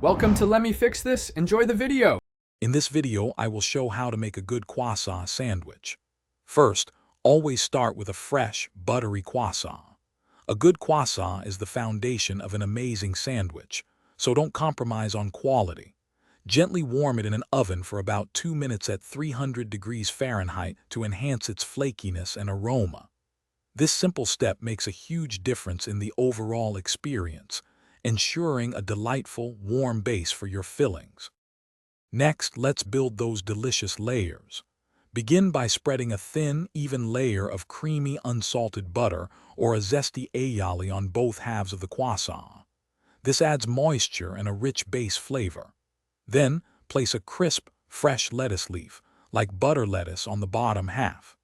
Welcome to Let Me Fix This. Enjoy the video. In this video, I will show how to make a good croissant sandwich. First, always start with a fresh, buttery croissant. A good croissant is the foundation of an amazing sandwich, so don't compromise on quality. Gently warm it in an oven for about 2 minutes at 300 degrees Fahrenheit to enhance its flakiness and aroma. This simple step makes a huge difference in the overall experience, ensuring a delightful, warm base for your fillings. Next, let's build those delicious layers. Begin by spreading a thin, even layer of creamy, unsalted butter or a zesty aioli on both halves of the croissant. This adds moisture and a rich base flavor. Then, place a crisp, fresh lettuce leaf, like butter lettuce, on the bottom half.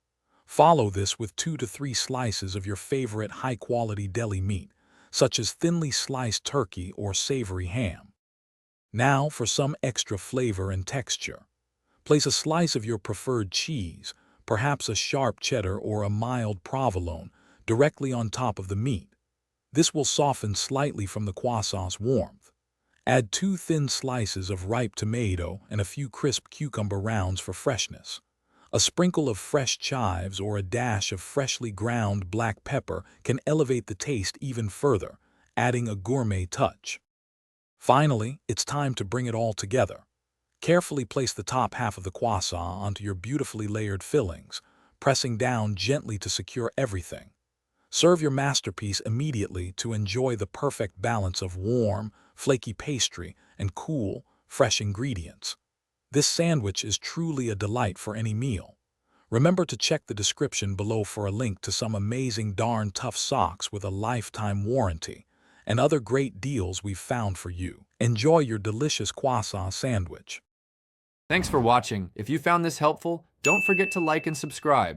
Follow this with 2 to 3 slices of your favorite high-quality deli meat, such as thinly sliced turkey or savory ham. Now for some extra flavor and texture. Place a slice of your preferred cheese, perhaps a sharp cheddar or a mild provolone, directly on top of the meat. This will soften slightly from the croissant's warmth. Add 2 thin slices of ripe tomato and a few crisp cucumber rounds for freshness. A sprinkle of fresh chives or a dash of freshly ground black pepper can elevate the taste even further, adding a gourmet touch. Finally, it's time to bring it all together. Carefully place the top half of the croissant onto your beautifully layered fillings, pressing down gently to secure everything. Serve your masterpiece immediately to enjoy the perfect balance of warm, flaky pastry and cool, fresh ingredients. This sandwich is truly a delight for any meal. Remember to check the description below for a link to some amazing darn tough socks with a lifetime warranty and other great deals we've found for you. Enjoy your delicious croissant sandwich. Thanks for watching. If you found this helpful, don't forget to like and subscribe.